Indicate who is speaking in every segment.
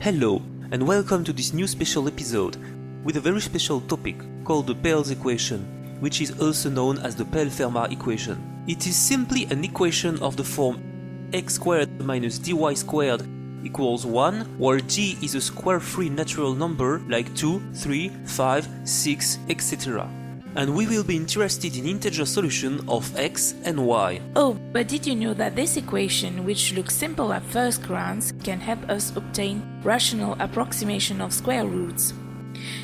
Speaker 1: Hello, and welcome to this new special episode with a very special topic called the Pell's equation, which is also known as the Pell-Fermat equation. It is simply an equation of the form x squared minus dy squared equals 1, where g is a square-free natural number like 2, 3, 5, 6, etc. And we will be interested in integer solution of x and y.
Speaker 2: Oh, but did you know that this equation, which looks simple at first glance, can help us obtain rational approximation of square roots?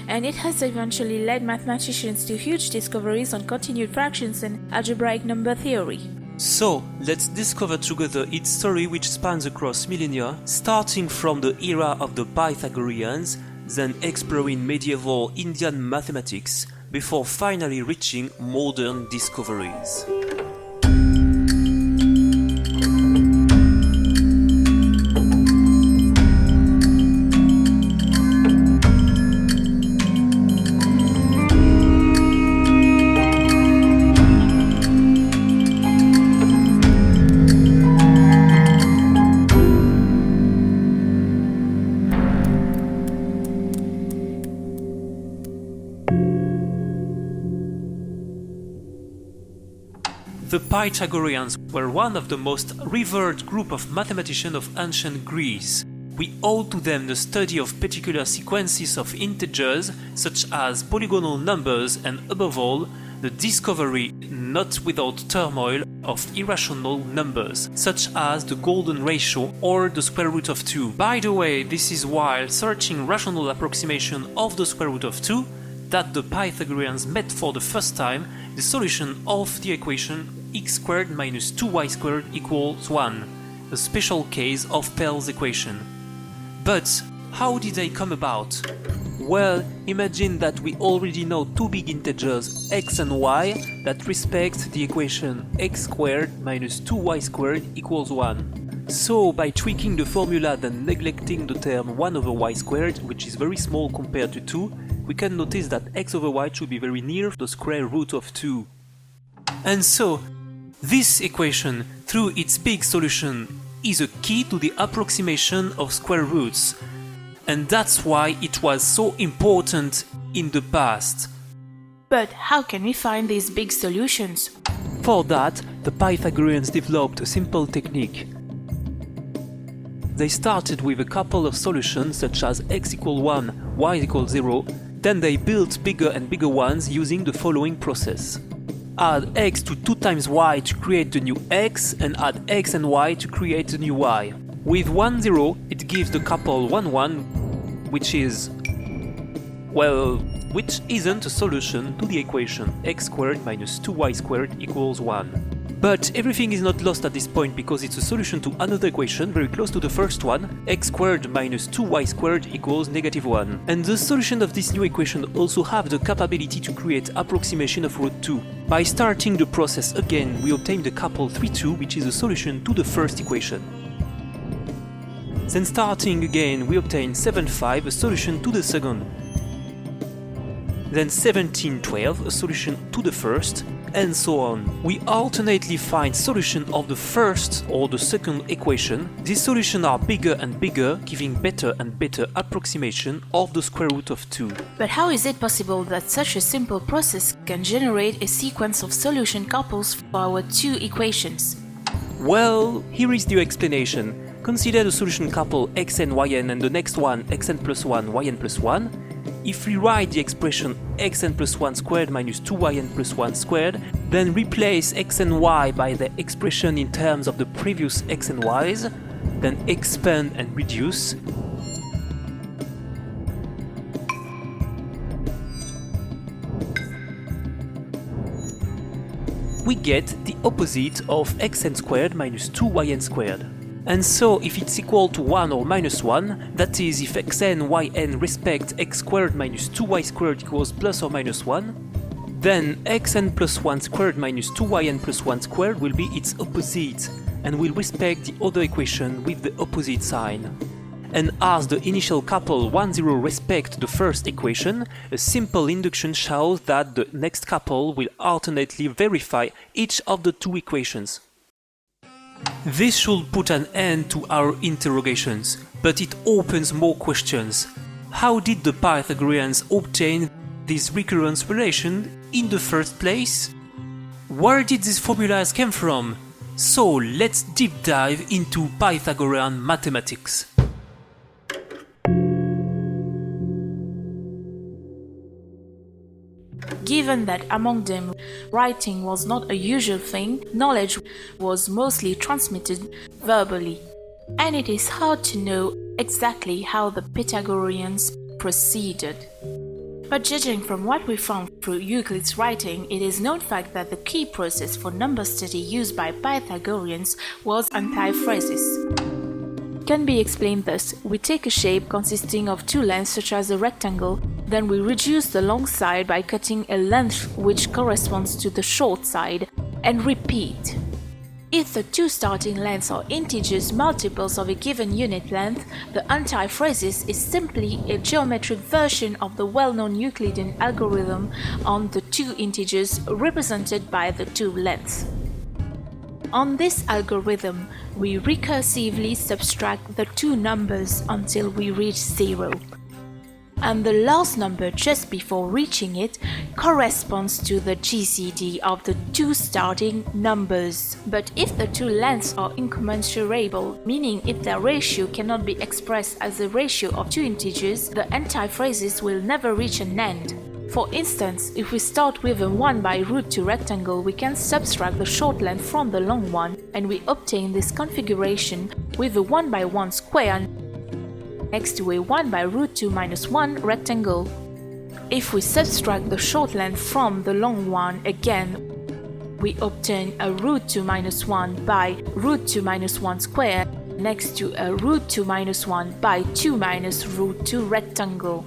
Speaker 2: And it has eventually led mathematicians to huge discoveries on continued fractions and algebraic number theory.
Speaker 1: So, let's discover together its story, which spans across millennia, starting from the era of the Pythagoreans, then exploring medieval Indian mathematics, before finally reaching modern discoveries. The Pythagoreans were one of the most revered group of mathematicians of ancient Greece. We owe to them the study of particular sequences of integers, such as polygonal numbers, and above all, the discovery, not without turmoil, of irrational numbers, such as the golden ratio or the square root of 2. By the way, this is while searching rational approximation of the square root of 2 that the Pythagoreans met for the first time the solution of the equation x squared minus 2y squared equals 1, a special case of Pell's equation. But how did they come about? Well, imagine that we already know two big integers x and y that respect the equation x squared minus 2y squared equals 1. So, by tweaking the formula then neglecting the term 1 over y squared, which is very small compared to 2, we can notice that x over y should be very near the square root of 2. And so, this equation, through its big solution, is a key to the approximation of square roots. And that's why it was so important in the past.
Speaker 2: But how can we find these big solutions?
Speaker 1: For that, the Pythagoreans developed a simple technique. They started with a couple of solutions such as x equals 1, y equals 0, then they built bigger and bigger ones using the following process. Add x to 2 times y to create the new x, and add x and y to create the new y. With 1, 0, it gives the couple 1, 1, which is, well, which isn't a solution to the equation x squared minus 2y squared equals 1. But everything is not lost at this point, because it's a solution to another equation very close to the first one, x squared minus 2y squared equals negative 1. And the solution of this new equation also have the capability to create approximation of root 2. By starting the process again, we obtain the couple 3, 2, which is a solution to the first equation. Then starting again, we obtain 7, 5, a solution to the second. Then 17, 12, a solution to the first, and so on. We alternately find solution of the first or the second equation. These solutions are bigger and bigger, giving better and better approximation of the square root of 2.
Speaker 2: But how is it possible that such a simple process can generate a sequence of solution couples for our two equations?
Speaker 1: Well, here is the explanation. Consider the solution couple xn, yn, and the next one xn plus 1, yn plus 1. If we write the expression xn plus 1 squared minus 2yn plus 1 squared, then replace x and y by the expression in terms of the previous x and y's, then expand and reduce, we get the opposite of xn squared minus 2yn squared. And so, if it's equal to 1 or minus 1, that is, if xn, yn respect x squared minus 2y squared equals plus or minus 1, then xn plus 1 squared minus 2yn plus 1 squared will be its opposite, and will respect the other equation with the opposite sign. And as the initial couple 1, 0 respect the first equation, a simple induction shows that the next couple will alternately verify each of the two equations. This should put an end to our interrogations, but it opens more questions. How did the Pythagoreans obtain this recurrence relation in the first place? Where did these formulas come from? So let's deep dive into Pythagorean mathematics.
Speaker 2: Given that among them writing was not a usual thing, knowledge was mostly transmitted verbally, and it is hard to know exactly how the Pythagoreans proceeded. But judging from what we found through Euclid's writing, it is known fact that the key process for number study used by Pythagoreans was antiphrasis. It can be explained thus: we take a shape consisting of two lengths such as a rectangle, then we reduce the long side by cutting a length which corresponds to the short side, and repeat. If the two starting lengths are integers multiples of a given unit length, the antiphrasis is simply a geometric version of the well-known Euclidean algorithm on the two integers represented by the two lengths. On this algorithm, we recursively subtract the two numbers until we reach 0. And the last number just before reaching it corresponds to the GCD of the two starting numbers. But if the two lengths are incommensurable, meaning if their ratio cannot be expressed as the ratio of two integers, the antiphrasis will never reach an end. For instance, if we start with a 1/√2 rectangle, we can subtract the short length from the long one, and we obtain this configuration with a 1/1 square next to a 1/√2 - 1 rectangle. If we subtract the short length from the long one again, we obtain a √2 - 1 by √2 - 1 square next to a √2 - 1 by 2 minus √2 rectangle.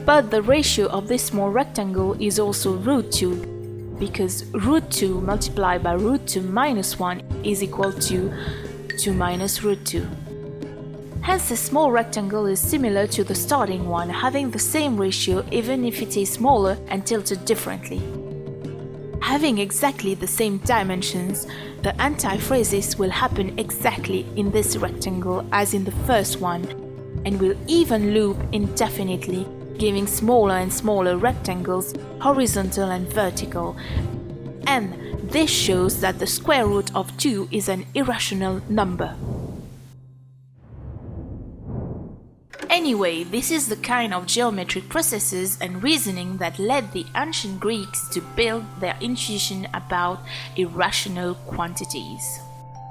Speaker 2: But the ratio of this small rectangle is also √2, because √2 multiplied by √2 - 1 is equal to 2 minus √2. Hence, the small rectangle is similar to the starting one, having the same ratio even if it is smaller and tilted differently. Having exactly the same dimensions, the antiphrasis will happen exactly in this rectangle as in the first one, and will even loop indefinitely, giving smaller and smaller rectangles, horizontal and vertical. And this shows that the square root of 2 is an irrational number. Anyway, this is the kind of geometric processes and reasoning that led the ancient Greeks to build their intuition about irrational quantities.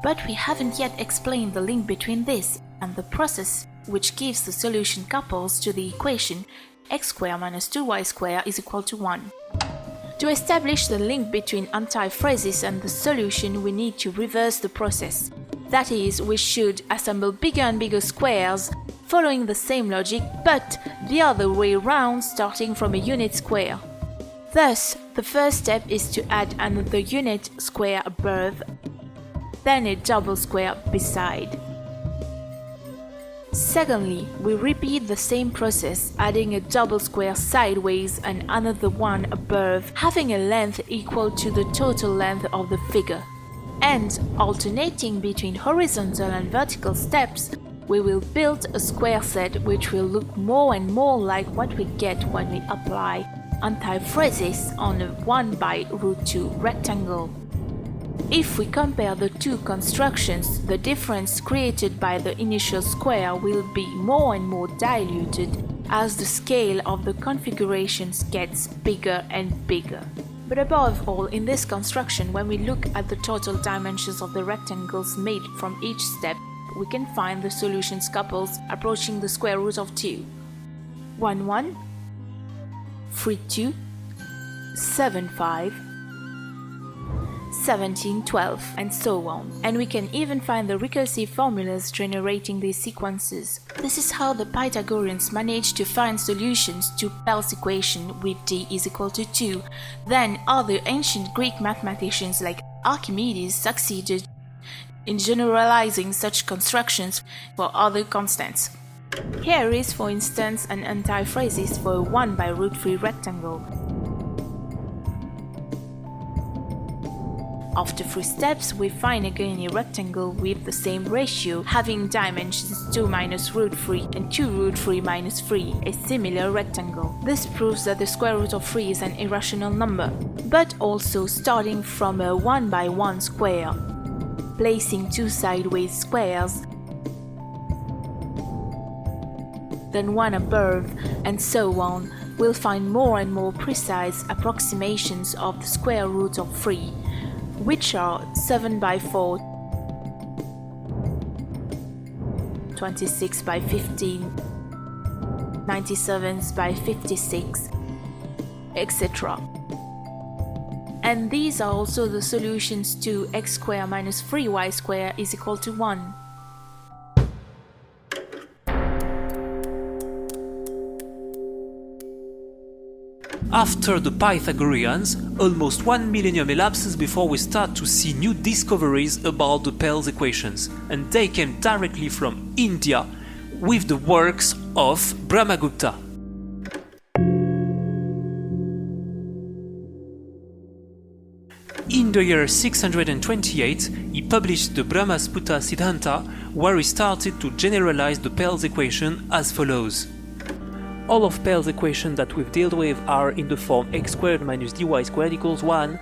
Speaker 2: But we haven't yet explained the link between this and the process which gives the solution couples to the equation x² minus 2y² is equal to 1. To establish the link between antiphrasis and the solution, we need to reverse the process. That is, we should assemble bigger and bigger squares following the same logic, but the other way round, starting from a unit square. Thus, the first step is to add another unit square above, then a double square beside. Secondly, we repeat the same process, adding a double square sideways and another one above, having a length equal to the total length of the figure. And, alternating between horizontal and vertical steps, we will build a square set which will look more and more like what we get when we apply antiphrasis on a 1/√2 rectangle. If we compare the two constructions, the difference created by the initial square will be more and more diluted as the scale of the configurations gets bigger and bigger. But above all, in this construction, when we look at the total dimensions of the rectangles made from each step, we can find the solutions couples approaching the square root of 2. 1, 1, 3, 2, 7, 5, 17, 12, and so on. And we can even find the recursive formulas generating these sequences. This is how the Pythagoreans managed to find solutions to Pell's equation with d is equal to 2. Then other ancient Greek mathematicians like Archimedes succeeded in generalizing such constructions for other constants. Here is, for instance, an antiphrasis for a 1/√3 rectangle. After 3 steps, we find again a rectangle with the same ratio, having dimensions 2 minus root 3 and 2 root 3 minus 3, a similar rectangle. This proves that the square root of 3 is an irrational number, but also starting from a 1 by 1 square, placing 2 sideways squares, then 1 above, and so on, we'll find more and more precise approximations of the square root of 3, which are 7 by 4, 26 by 15, 97 by 56, etc. And these are also the solutions to x squared minus 3y squared is equal to 1.
Speaker 1: After the Pythagoreans, almost 1 millennium elapses before we start to see new discoveries about the Pell's equations, and they came directly from India with the works of Brahmagupta. In the year 628, he published the Brahmagupta Siddhanta, where he started to generalize the Pell's equation as follows. All of Pell's equations that we've dealt with are in the form x squared minus dy squared equals 1,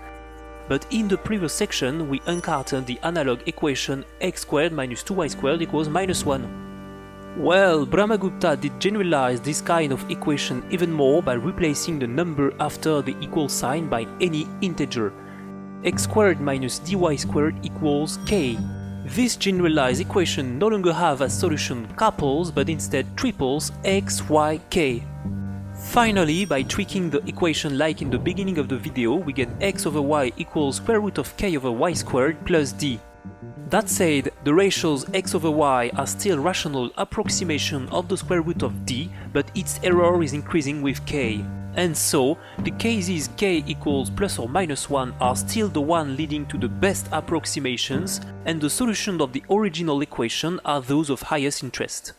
Speaker 1: but in the previous section we encountered the analog equation x squared minus 2y squared equals minus 1. Well, Brahmagupta did generalize this kind of equation even more by replacing the number after the equal sign by any integer. X squared minus dy squared equals k. This generalized equation no longer have as solution couples but instead triples x, y, k. Finally, by tweaking the equation like in the beginning of the video, we get x over y equals square root of k over y squared plus d. That said, the ratios x over y are still rational approximation of the square root of d, but its error is increasing with k. And so, the cases k equals plus or minus 1 are still the one leading to the best approximations, and the solutions of the original equation are those of highest interest.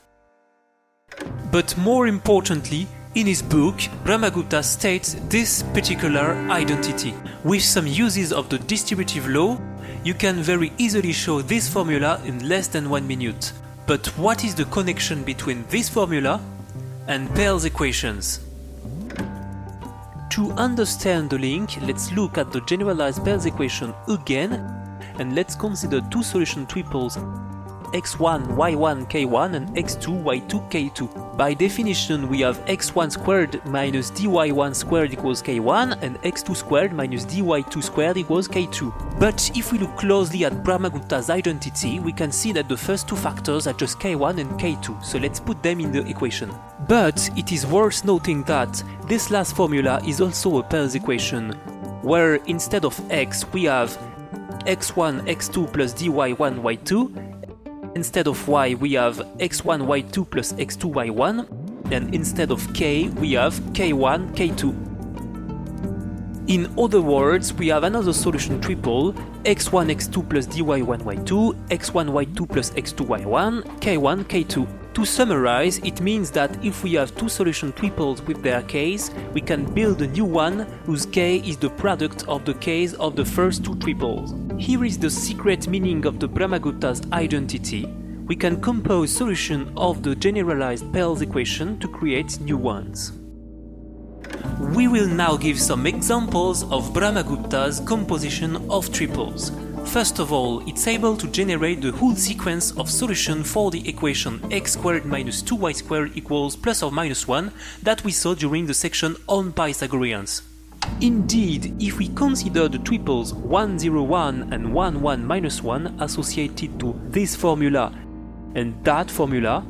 Speaker 1: But more importantly, in his book, Brahmagupta states this particular identity. With some uses of the distributive law, you can very easily show this formula in less than 1 minute. But what is the connection between this formula and Pell's equations? To understand the link, let's look at the generalized Pell's equation again, and let's consider two solution triples x1, y1, k1 and x2, y2, k2. By definition, we have x1 squared minus dy1 squared equals k1 and x2 squared minus dy2 squared equals k2. But if we look closely at Brahmagupta's identity, we can see that the first two factors are just k1 and k2, so let's put them in the equation. But it is worth noting that this last formula is also a Pell's equation, where instead of x we have x1, x2 plus dy1, y2, instead of y we have x1, y2 plus x2, y1, and instead of k we have k1, k2. In other words, we have another solution triple x1, x2 plus dy1, y2, x1, y2 plus x2, y1, k1, k2. To summarize, it means that if we have two solution triples with their k's, we can build a new one whose k is the product of the k's of the first two triples. Here is the secret meaning of the Brahmagupta's identity. We can compose solution of the generalized Pell's equation to create new ones. We will now give some examples of Brahmagupta's composition of triples. First of all, it's able to generate the whole sequence of solution for the equation x squared minus 2y squared equals plus or minus 1 that we saw during the section on Pythagoreans. Indeed, if we consider the triples 1, 0, 1 and 1, 1, minus 1 associated to this formula and that formula,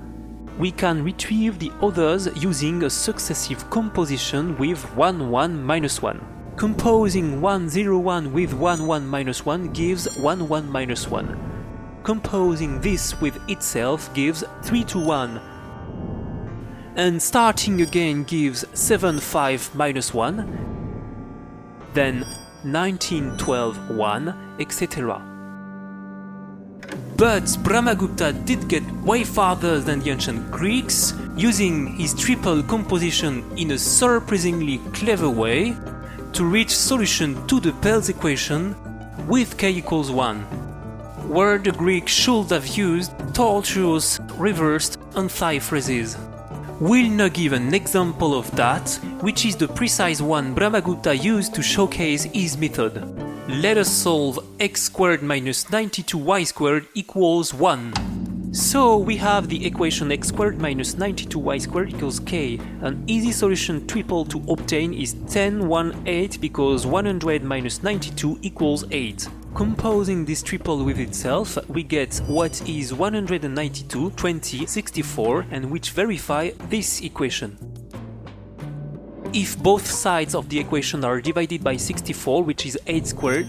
Speaker 1: we can retrieve the others using a successive composition with 1, 1, minus 1. Composing 1, 0, 1 with 1, 1, minus 1 gives 1, 1, minus 1. Composing this with itself gives 3, 2, 1. And starting again gives 7, 5, minus 1. Then 19, 12, 1, etc. But Brahmagupta did get way farther than the ancient Greeks, using his triple composition in a surprisingly clever way to reach solution to the Pell's equation with k equals 1, where the Greek should have used tortuous reversed antiphrases. We'll now give an example of that, which is the precise one Brahmagupta used to showcase his method. Let us solve x squared minus 92y squared equals 1. So we have the equation x squared minus 92y squared equals k. An easy solution triple to obtain is 10, 1, 8 because 100 minus 92 equals 8. Composing this triple with itself, we get what is 192, 20, 64, and which verify this equation. If both sides of the equation are divided by 64, which is 8 squared,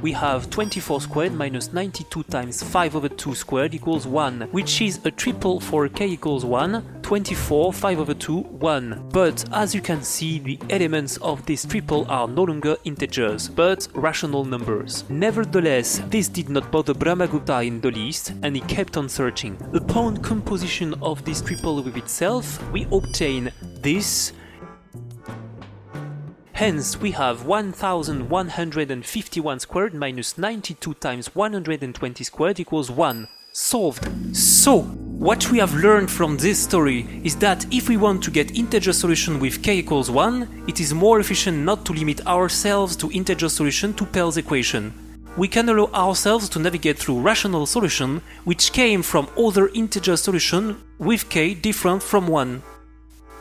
Speaker 1: we have 24 squared minus 92 times 5 over 2 squared equals 1, which is a triple for k equals 1, 24, 5 over 2, 1. But as you can see, the elements of this triple are no longer integers, but rational numbers. Nevertheless, this did not bother Brahmagupta in the least, and he kept on searching. Upon composition of this triple with itself, we obtain this. Hence, we have 1151 squared minus 92 times 120 squared equals 1. Solved. So, what we have learned from this story is that if we want to get integer solution with k equals 1, it is more efficient not to limit ourselves to integer solution to Pell's equation. We can allow ourselves to navigate through rational solution which came from other integer solution with k different from 1.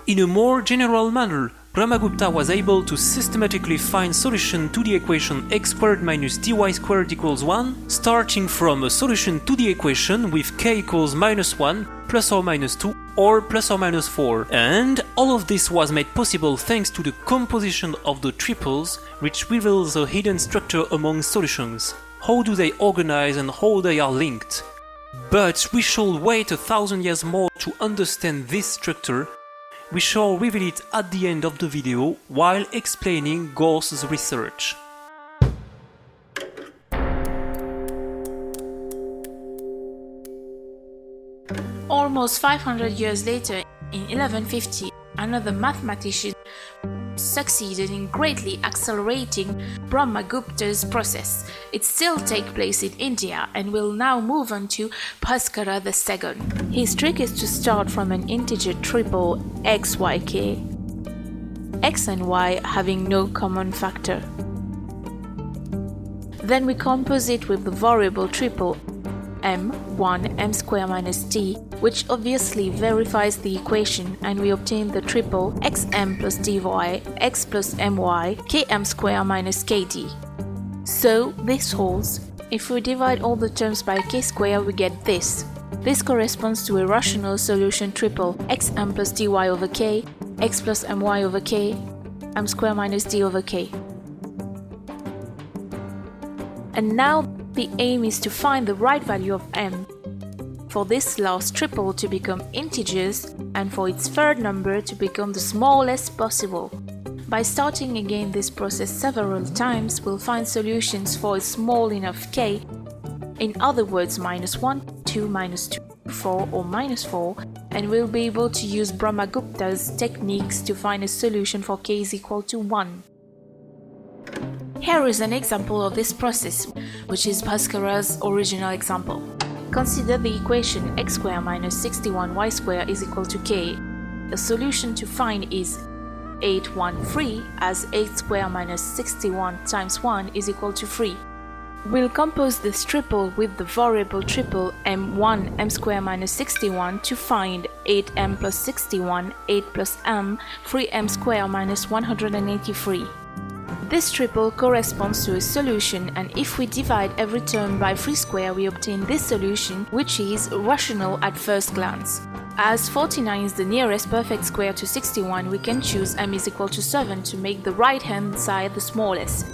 Speaker 1: In a more general manner, Brahmagupta was able to systematically find solution to the equation x squared minus dy squared equals 1, starting from a solution to the equation with k equals minus 1, plus or minus 2, or plus or minus 4. And all of this was made possible thanks to the composition of the triples, which reveals a hidden structure among solutions. How do they organize and how they are linked? But we should wait 1,000 years more to understand this structure. We shall reveal it at the end of the video while explaining Gauss's research.
Speaker 2: Almost 500 years later, in 1150, another mathematician succeeded in greatly accelerating Brahmagupta's process. It still takes place in India and will now move on to Bhaskara II. His trick is to start from an integer triple xyk, x and y having no common factor. Then we compose it with the variable triple m1 m square minus t, which obviously verifies the equation, and we obtain the triple xm plus dy x plus my km square minus kd. So this holds. If we divide all the terms by k square, we get this. This corresponds to a rational solution triple xm plus dy over k, x plus my over k, m square minus d over k. And now the aim is to find the right value of m, for this last triple to become integers and for its third number to become the smallest possible. By starting again this process several times, we'll find solutions for a small enough k, in other words minus 1, 2, minus 2, 4 or minus 4, and we'll be able to use Brahmagupta's techniques to find a solution for k is equal to 1. Here is an example of this process, which is Bhaskara's original example. Consider the equation x squared minus 61y squared is equal to k. The solution to find is 813, as 8 squared minus 61 times 1 is equal to 3. We'll compose this triple with the variable triple m1 m squared minus 61 to find 8m plus 61, 8 plus m, 3m squared minus 183. This triple corresponds to a solution, and if we divide every term by 3 squared, we obtain this solution, which is rational at first glance. As 49 is the nearest perfect square to 61, we can choose m is equal to 7 to make the right-hand side the smallest.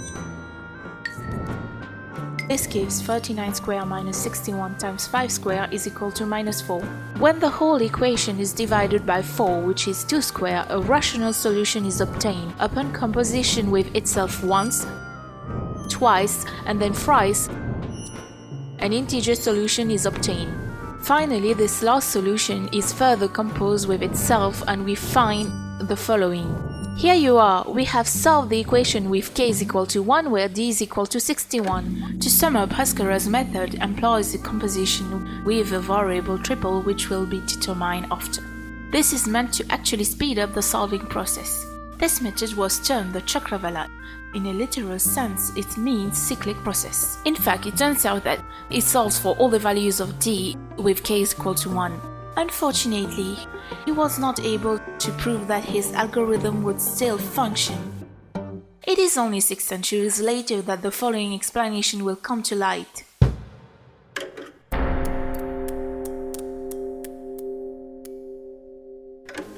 Speaker 2: This gives 39 squared minus 61 times 5 squared is equal to minus 4. When the whole equation is divided by 4, which is 2 squared, a rational solution is obtained. Upon composition with itself once, twice, and then thrice, an integer solution is obtained. Finally, this last solution is further composed with itself and we find the following. Here you are, we have solved the equation with k is equal to 1 where d is equal to 61. To sum up, Bhaskara's method employs the composition with a variable triple which will be determined after. This is meant to actually speed up the solving process. This method was termed the Chakravala. In a literal sense, it means cyclic process. In fact, it turns out that it solves for all the values of d with k is equal to 1. Unfortunately, he was not able to prove that his algorithm would still function. It is only 6 centuries later that the following explanation will come to light.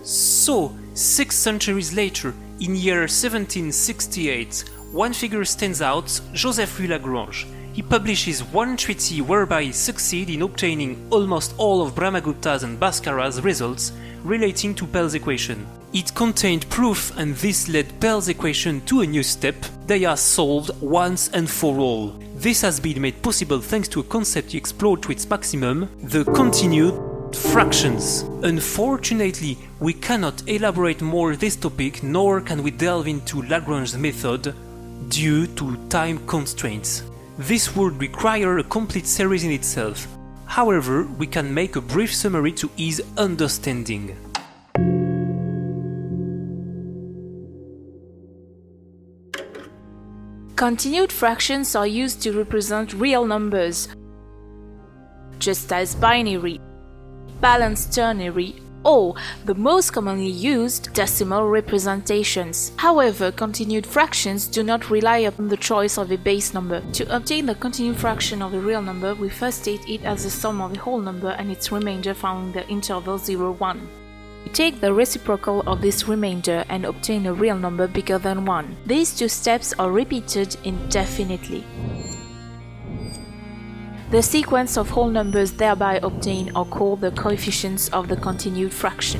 Speaker 1: So, 6 centuries later, in year 1768, one figure stands out, Joseph Lagrange. He publishes one treatise whereby he succeeds in obtaining almost all of Brahmagupta's and Bhaskara's results relating to Pell's equation. It contained proof, and this led Pell's equation to a new step. They are solved once and for all. This has been made possible thanks to a concept he explored to its maximum, the continued fractions. Unfortunately, we cannot elaborate more this topic, nor can we delve into Lagrange's method due to time constraints. This would require a complete series in itself. However, we can make a brief summary to ease understanding.
Speaker 2: Continued fractions are used to represent real numbers, just as binary, balanced ternary, or, the most commonly used, decimal representations. However, continued fractions do not rely upon the choice of a base number. To obtain the continued fraction of a real number, we first state it as the sum of a whole number and its remainder found in the interval 0, 1. We take the reciprocal of this remainder and obtain a real number bigger than 1. These two steps are repeated indefinitely. The sequence of whole numbers thereby obtained are called the coefficients of the continued fraction.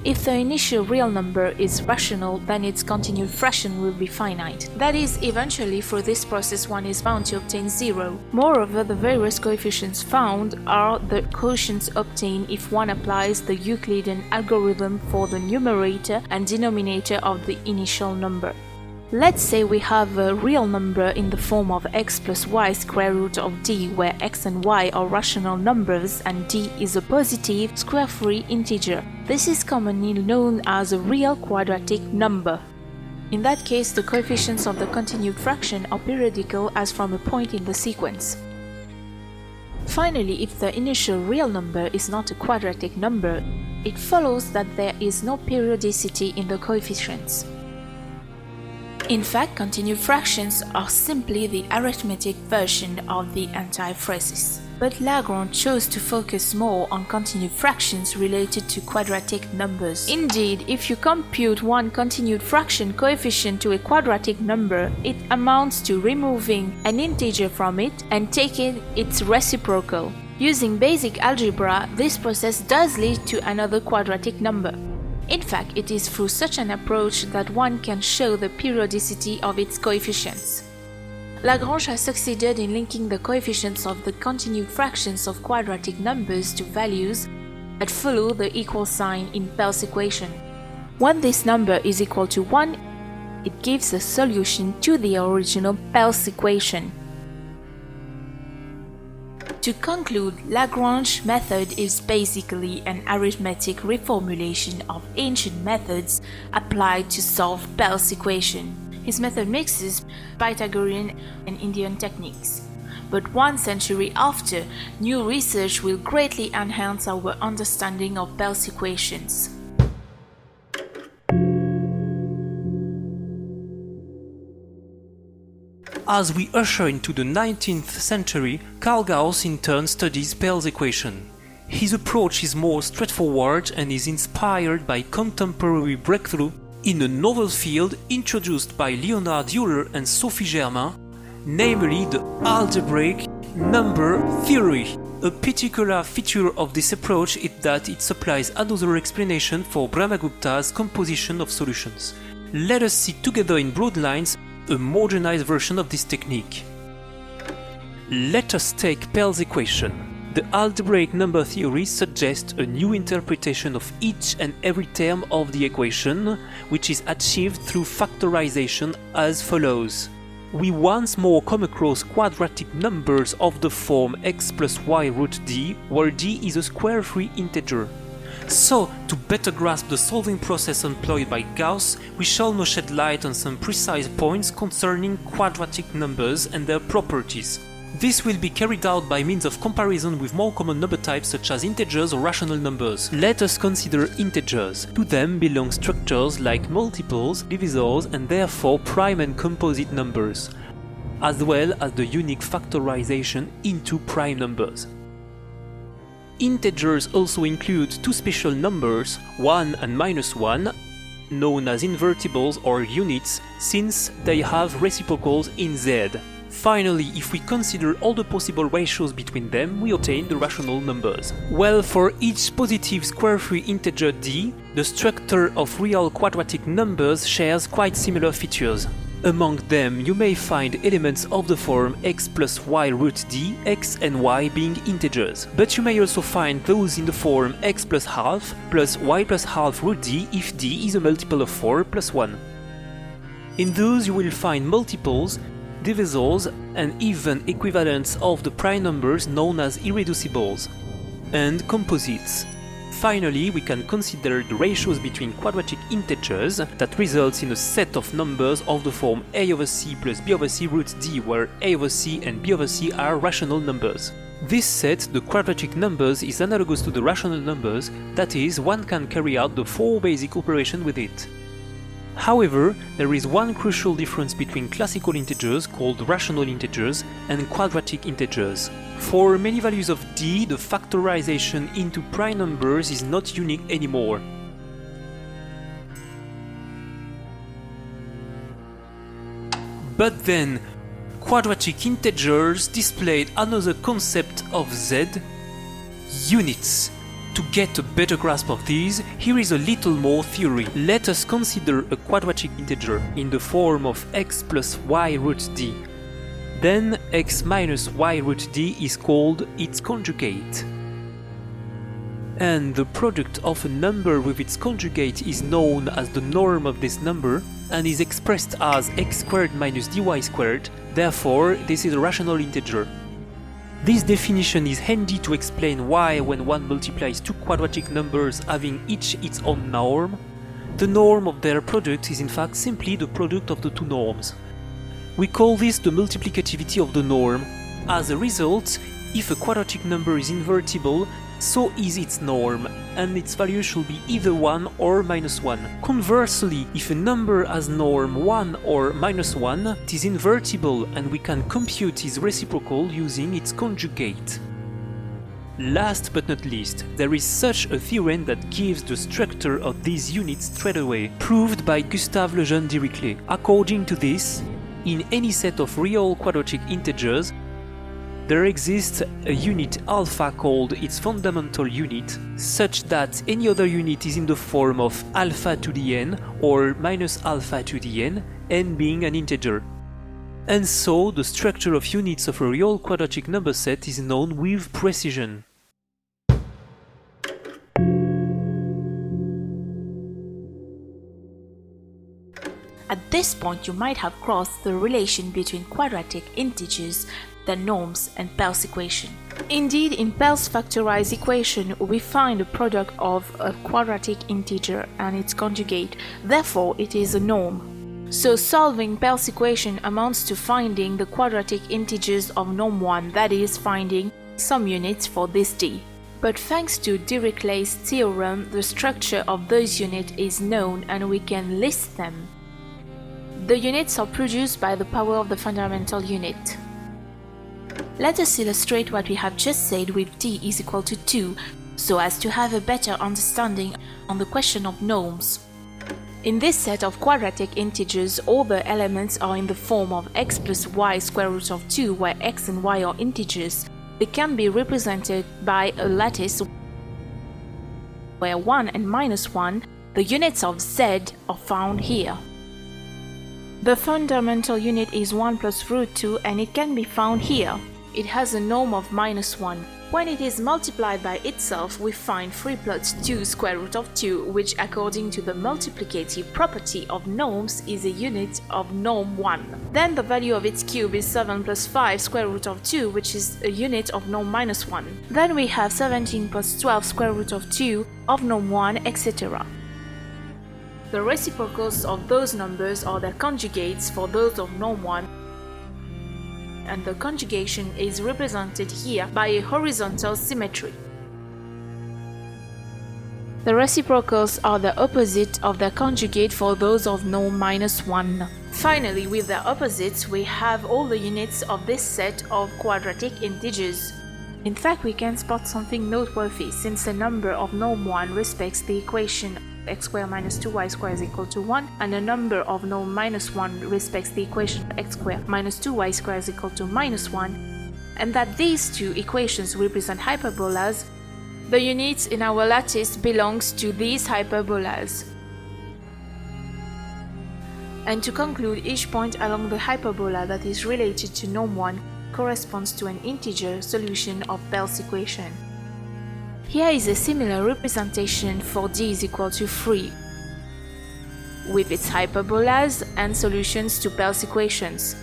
Speaker 2: If the initial real number is rational, then its continued fraction will be finite. That is, eventually through this process one is bound to obtain 0. Moreover, the various coefficients found are the quotients obtained if one applies the Euclidean algorithm for the numerator and denominator of the initial number. Let's say we have a real number in the form of x plus y square root of d, where x and y are rational numbers and d is a positive square-free integer. This is commonly known as a real quadratic number. In that case, the coefficients of the continued fraction are periodical as from a point in the sequence. Finally, if the initial real number is not a quadratic number, it follows that there is no periodicity in the coefficients. In fact, continued fractions are simply the arithmetic version of the antiphrasis. But Lagrange chose to focus more on continued fractions related to quadratic numbers. Indeed, if you compute one continued fraction coefficient to a quadratic number, it amounts to removing an integer from it and taking its reciprocal. Using basic algebra, this process does lead to another quadratic number. In fact, it is through such an approach that one can show the periodicity of its coefficients. Lagrange has succeeded in linking the coefficients of the continued fractions of quadratic numbers to values that follow the equal sign in Pell's equation. When this number is equal to 1, it gives a solution to the original Pell's equation. To conclude, Lagrange's method is basically an arithmetic reformulation of ancient methods applied to solve Pell's equation. His method mixes Pythagorean and Indian techniques. But 1 century after, new research will greatly enhance our understanding of Pell's equations.
Speaker 1: As we usher into the 19th century, Carl Gauss in turn studies Pell's equation. His approach is more straightforward and is inspired by contemporary breakthrough in a novel field introduced by Leonhard Euler and Sophie Germain, namely the algebraic number theory. A particular feature of this approach is that it supplies another explanation for Brahmagupta's composition of solutions. Let us see together in broad lines a modernized version of this technique. Let us take Pell's equation. The algebraic number theory suggests a new interpretation of each and every term of the equation, which is achieved through factorization as follows. We once more come across quadratic numbers of the form x plus y root d, where d is a square-free integer. So, to better grasp the solving process employed by Gauss, we shall now shed light on some precise points concerning quadratic numbers and their properties. This will be carried out by means of comparison with more common number types such as integers or rational numbers. Let us consider integers. To them belong structures like multiples, divisors, and therefore prime and composite numbers, as well as the unique factorization into prime numbers. Integers also include two special numbers, 1 and -1, known as invertibles or units, since they have reciprocals in Z. Finally, if we consider all the possible ratios between them, we obtain the rational numbers. Well, for each positive square-free integer d, the structure of real quadratic numbers shares quite similar features. Among them, you may find elements of the form x plus y root d, x and y being integers. But you may also find those in the form x plus half y plus half root d if d is a multiple of 4 plus 1. In those you will find multiples, divisors, and even equivalents of the prime numbers known as irreducibles, and composites. Finally, we can consider the ratios between quadratic integers that results in a set of numbers of the form a over c plus b over c root d, where a over c and b over c are rational numbers. This set, the quadratic numbers, is analogous to the rational numbers, that is, one can carry out the four basic operations with it. However, there is one crucial difference between classical integers, called rational integers, and quadratic integers. For many values of d, the factorization into prime numbers is not unique anymore. But then, quadratic integers displayed another concept of z, units. To get a better grasp of these, here is a little more theory. Let us consider a quadratic integer in the form of x plus y root d. Then x minus y root d is called its conjugate. And the product of a number with its conjugate is known as the norm of this number and is expressed as x squared minus dy squared, therefore this is a rational integer. This definition is handy to explain why, when one multiplies two quadratic numbers having each its own norm, the norm of their product is in fact simply the product of the two norms. We call this the multiplicativity of the norm. As a result, if a quadratic number is invertible, so is its norm, and its value should be either 1 or -1. Conversely, if a number has norm 1 or -1, it is invertible and we can compute its reciprocal using its conjugate. Last but not least, there is such a theorem that gives the structure of these units straight away, proved by Gustave Lejeune Dirichlet. According to this, in any set of real quadratic integers, there exists a unit alpha called its fundamental unit, such that any other unit is in the form of alpha to the n or minus alpha to the n being an integer. And so the structure of units of a real quadratic number set is known with precision.
Speaker 2: At this point you might have crossed the relation between quadratic integers, their norms, and Pell's equation. Indeed, in Pell's factorized equation we find a product of a quadratic integer and its conjugate, therefore it is a norm. So solving Pell's equation amounts to finding the quadratic integers of norm 1, that is, finding some units for this d. But thanks to Dirichlet's theorem, the structure of those units is known and we can list them. The units are produced by the power of the fundamental unit. Let us illustrate what we have just said with d is equal to 2, so as to have a better understanding on the question of norms. In this set of quadratic integers, all the elements are in the form of x plus y square root of 2, where x and y are integers. They can be represented by a lattice where 1 and -1, the units of z, are found here. The fundamental unit is 1 plus root 2 and it can be found here. It has a norm of -1. When it is multiplied by itself, we find 3 plus 2 square root of 2, which according to the multiplicative property of norms is a unit of norm 1. Then the value of its cube is 7 plus 5 square root of 2, which is a unit of norm -1. Then we have 17 plus 12 square root of 2 of norm 1, etc. The reciprocals of those numbers are their conjugates for those of norm 1, and the conjugation is represented here by a horizontal symmetry. The reciprocals are the opposite of their conjugate for those of norm -1. Finally, with their opposites, we have all the units of this set of quadratic integers. In fact, we can spot something noteworthy, since the number of norm 1 respects the equation x squared minus 2y squared is equal to 1, and the number of norm -1 respects the equation x squared minus 2y squared is equal to -1, and that these two equations represent hyperbolas. The unit in our lattice belongs to these hyperbolas. And to conclude, each point along the hyperbola that is related to norm 1 corresponds to an integer solution of Pell's equation. Here is a similar representation for d is equal to 3, with its hyperbolas and solutions to Pell's equations.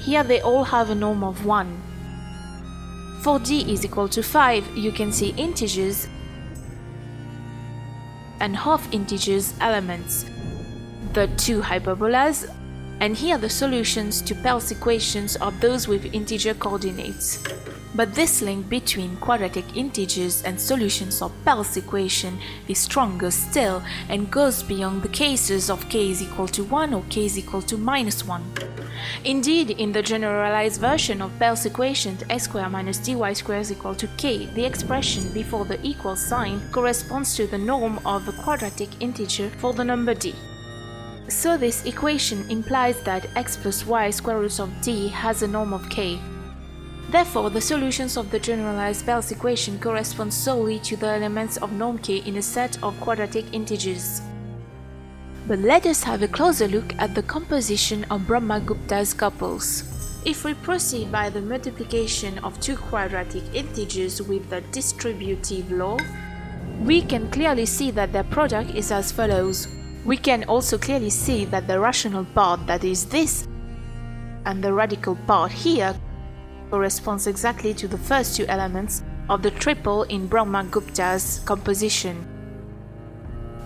Speaker 2: Here they all have a norm of 1. For d is equal to 5, you can see integers and half integers elements, the two hyperbolas, and here the solutions to Pell's equations are those with integer coordinates. But this link between quadratic integers and solutions of Pell's equation is stronger still and goes beyond the cases of k is equal to 1 or k is equal to -1. Indeed, in the generalized version of Pell's equation x squared minus dy squared is equal to k, the expression before the equal sign corresponds to the norm of the quadratic integer for the number d. So this equation implies that x plus y square root of d has a norm of k. Therefore, the solutions of the generalized Pell's equation correspond solely to the elements of norm k in a set of quadratic integers. But let us have a closer look at the composition of Brahmagupta's couples. If we proceed by the multiplication of two quadratic integers with the distributive law, we can clearly see that their product is as follows. We can also clearly see that the rational part, that is this, and the radical part here, corresponds exactly to the first two elements of the triple in Brahmagupta's composition.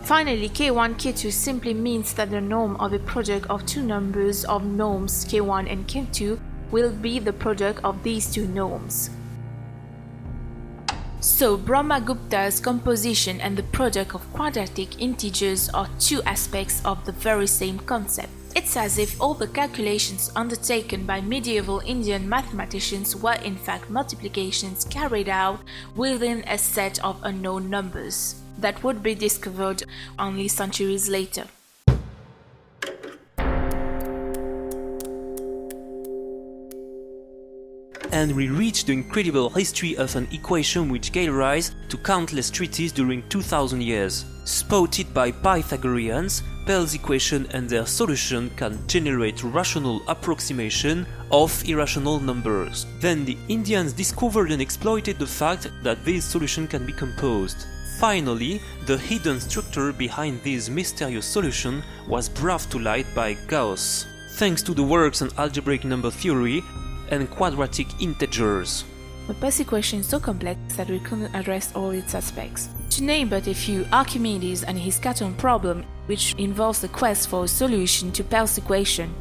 Speaker 2: Finally, k1, k2 simply means that the norm of a product of two numbers of norms k1 and k2 will be the product of these two norms. So, Brahmagupta's composition and the product of quadratic integers are two aspects of the very same concept. It's as if all the calculations undertaken by medieval Indian mathematicians were in fact multiplications carried out within a set of unknown numbers that would be discovered only centuries later.
Speaker 1: And we reach the incredible history of an equation which gave rise to countless treatises during 2000 years. Spotted by Pythagoreans, Pell's equation and their solution can generate rational approximation of irrational numbers. Then the Indians discovered and exploited the fact that these solutions can be composed. Finally, the hidden structure behind this mysterious solution was brought to light by Gauss, thanks to the works on algebraic number theory and quadratic integers.
Speaker 2: The Pell's equation is so complex that we couldn't address all its aspects. To name but a few, Archimedes and his Caton problem, which involves the quest for a solution to Pell's equation.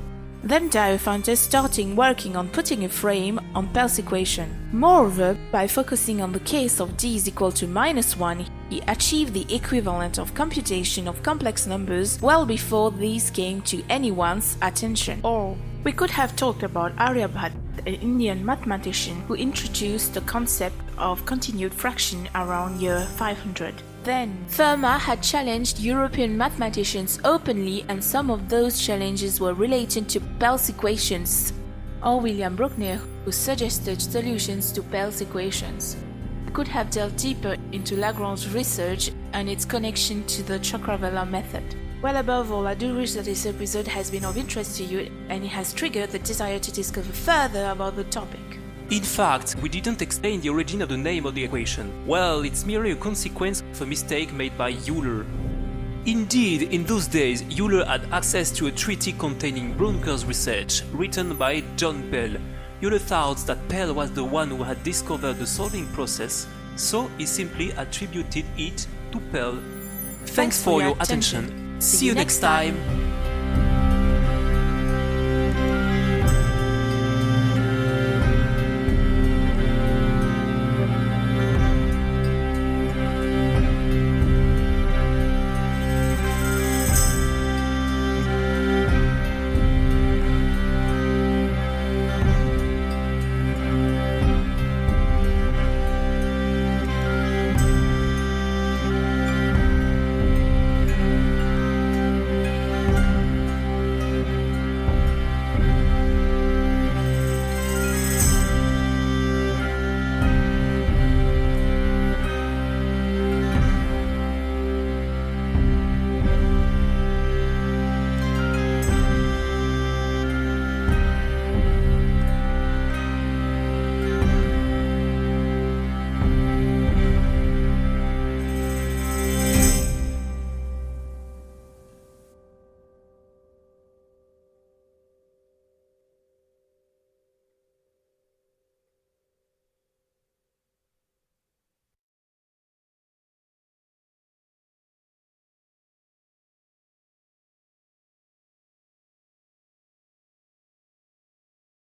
Speaker 2: Then Diophantus starting working on putting a frame on Pell's equation. Moreover, by focusing on the case of d is equal to -1, he achieved the equivalent of computation of complex numbers well before these came to anyone's attention. Or we could have talked about Aryabhat, an Indian mathematician who introduced the concept of continued fraction around year 500. Then, Fermat had challenged European mathematicians openly, and some of those challenges were related to Pell's equations. Or William Bruckner, who suggested solutions to Pell's equations. We could have delved deeper into Lagrange research and its connection to the Chakravarti method. Well, above all, I do wish that this episode has been of interest to you and it has triggered the desire to discover further about the topic.
Speaker 1: In fact, we didn't explain the origin of the name of the equation. Well, it's merely a consequence of a mistake made by Euler. Indeed, in those days, Euler had access to a treaty containing Brounker's research, written by John Pell. Euler thought that Pell was the one who had discovered the solving process, so he simply attributed it to Pell. Thanks for your attention. See you next time!